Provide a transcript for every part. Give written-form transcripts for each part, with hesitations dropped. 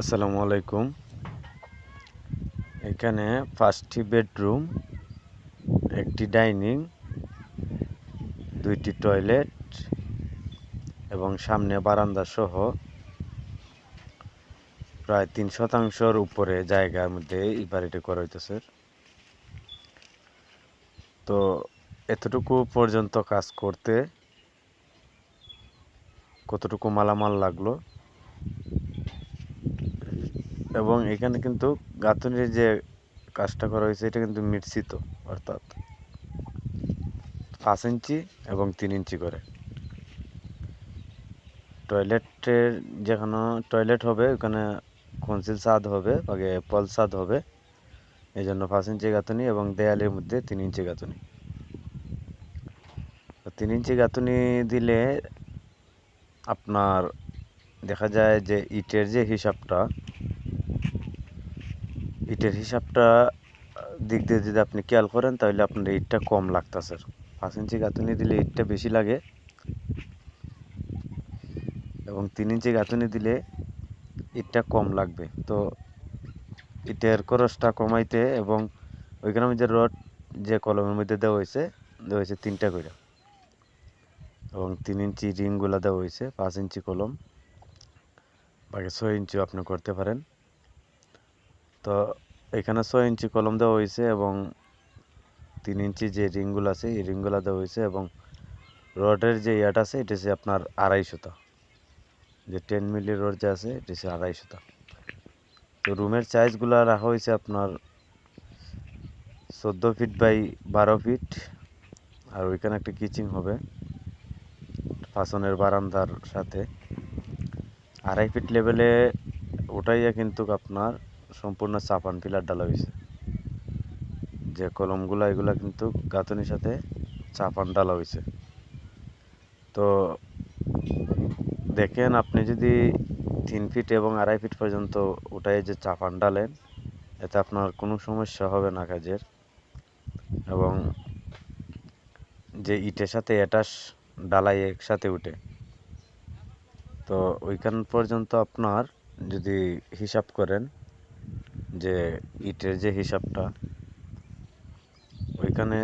আসসালামু আলাইকুম। এখানে 5টি বেডরুম, একটি ডাইনিং, 2টি টয়লেট এবং সামনে বারান্দা সহ প্রায় 3 শতাংশের উপরে জায়গার মধ্যে এই বাড়িটি করা হইতেছে। তো এতটুকু পর্যন্ত কাজ করতে কতটুকু মালামাল লাগলো, এবং এখানে কিন্তু গাঁথনির যে কাজটা করা হয়েছে এটা কিন্তু মিশ্রিত, অর্থাৎ 5 ইঞ্চি এবং 3 ইঞ্চি করে। টয়লেটের যেখানে টয়লেট হবে ওখানে কনসিল ছাদ হবে, আগে পল ছাদ হবে, এই জন্য 5 ইঞ্চি গাঁথনি, এবং দেয়ালের মধ্যে 3 ইঞ্চি গাঁথনি। 3 ইঞ্চি গাঁথনি দিলে আপনার দেখা যায় যে ইটের হিসাবটা দিক দিয়ে যদি আপনি খেয়াল করেন তাহলে আপনার ইটটা কম লাগতেছে। 5 ইঞ্চি গাঁথনি দিলে ইটটা বেশি লাগে, এবং 3 ইঞ্চি গাঁথনি দিলে ইটটা কম লাগবে। তো ইটের খরচটা কমাইতে এবং ওইখানে মধ্যে রড যে কলমের মধ্যে দেওয়া হয়েছে 3টা করে, এবং 3 ইঞ্চি রিংগুলো দেওয়া হয়েছে, 5 ইঞ্চি কলম, বাকি 6 ইঞ্চিও আপনি করতে পারেন। তো এখানে 6 ইঞ্চি কলম দেওয়া হয়েছে এবং 3 ইঞ্চি যে রিংগুলো আছে এই রিংগুলো দেওয়া হয়েছে, এবং রডের যে ইয়াটা আছে এটা হচ্ছে আপনার 250, যে 10 মিলি রড যে আছে এটা হচ্ছে 250। তো রুমের সাইজগুলো রাখা হয়েছে আপনার 14 ফিট বাই 12 ফিট, আর ওইখানে একটা কিচেন হবে পাছনের বারান্দার সাথে। 2.5 ফিট লেভেলে ওঠাইয়া কিন্তু আপনার সম্পূর্ণ চাপান পিলার ডালা হয়েছে, যে কলমগুলো এগুলা কিন্তু গাঁথনির সাথে চাপান ডালা হয়েছে। তো দেখেন, আপনি যদি 3 ফিট এবং 2.5 ফিট পর্যন্ত ওটাই যে চাপান ডালেন, এতে আপনার কোনো সমস্যা হবে না কাজের, এবং যে ইটের সাথে অ্যাটাচ ডালাই একসাথে উঠে। তো ওইখান পর্যন্ত আপনার যদি হিসাব করেন যে ইটের যে হিসাবটা, ওইখানে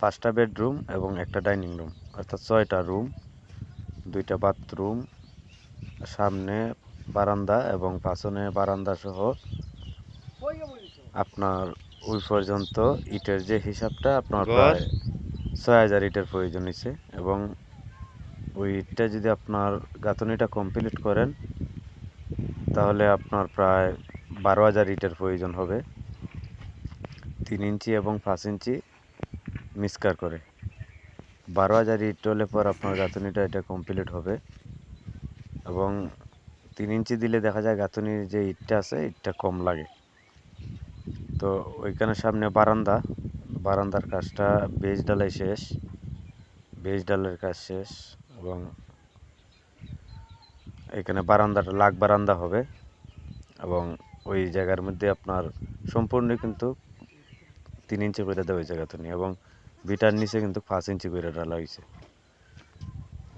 5টা বেডরুম এবং একটা ডাইনিং রুম, অর্থাৎ 6টা রুম, 2টা বাথরুম, সামনে বারান্দা এবং পাছনে বারান্দা সহ আপনার ওই পর্যন্ত ইটের যে হিসাবটা আপনার প্রায় 6000 ইটের প্রয়োজন হয়েছে। এবং ওই ইটটা যদি আপনার গাঁথনিটা কমপ্লিট করেন তাহলে আপনার প্রায় 12,000 ইটের প্রয়োজন হবে, 3 ইঞ্চি এবং 5 ইঞ্চি মিক্সকার করে। 12,000 ইট হলে পর আপনার গাঁথনিটা এটা কমপ্লিট হবে, এবং 3 ইঞ্চি দিলে দেখা যায় গাঁথনির যে ইটটা আছে ইটটা কম লাগে। তো ওইখানে সামনে বারান্দার কাজটা বেজ ডালাই শেষ, বেজ ডালের কাজ শেষ, এবং এখানে বারান্দাটা লাখ বারান্দা হবে, এবং ওই জায়গার মধ্যে আপনার সম্পূর্ণ কিন্তু 3 ইঞ্চি করে দেওয়া হয়েছে গাঁথনি, এবং বিটার নিচে কিন্তু 5 ইঞ্চি করে ডালা হয়েছে।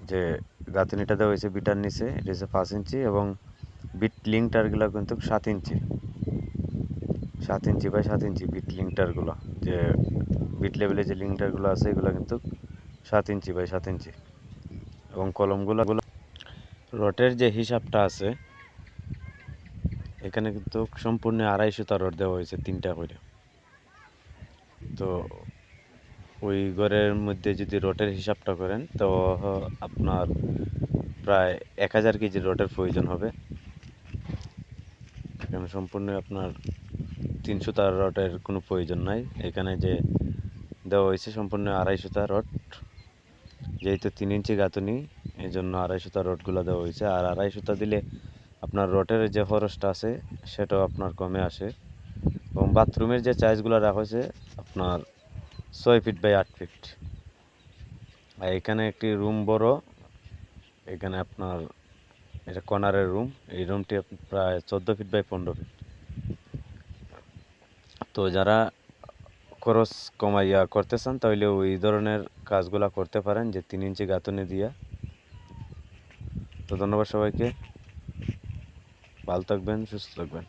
যে গাঁথনিটা দেওয়া হয়েছে বিটার নিচে এটা হচ্ছে 5 ইঞ্চি, এবং বিট লিঙ্কটারগুলো কিন্তু 7 ইঞ্চি, 7 ইঞ্চি বাই 7 ইঞ্চি বিট লিঙ্কটারগুলো, যে বিট লেভেলে যে লিঙ্কটারগুলো আছে এগুলো কিন্তু 7 ইঞ্চি বাই 7 ইঞ্চি। এবং কলমগুলো রডের যে হিসাবটা আছে এখানে কিন্তু সম্পূর্ণ 250 রড দেওয়া হয়েছে, 3টা করে। তো ওই ঘরের মধ্যে যদি রডের হিসাবটা করেন তো আপনার প্রায় 1000 কেজি রডের প্রয়োজন হবে। এখানে সম্পূর্ণ আপনার 300 রডের কোনো প্রয়োজন নাই, এখানে যে দেওয়া হয়েছে সম্পূর্ণ 250 রড, যেহেতু 3 ইঞ্চি গাঁথনি এই জন্য 250 রডগুলো দেওয়া হয়েছে। আর 250 দিলে আপনার রডের যে খরচটা আছে সেটাও আপনার কমে আসে। এবং বাথরুমের যে চার্জগুলো রাখা হয়েছে আপনার 6 ফিট বাই 8 ফিট। আর এখানে একটি রুম বড়, এখানে আপনার এটা কর্নারের রুম, এই রুমটি প্রায় 14 ফিট বাই 15 ফিট। তো যারা খরচ কমাইয়া করতে চান তাহলে ওই ধরনের কাজগুলো করতে পারেন, যে 3 ইঞ্চি গাঁথনি দিয়া। তো ধন্যবাদ সবাইকে। ভালো থাকবেন, সুস্থ থাকবেন।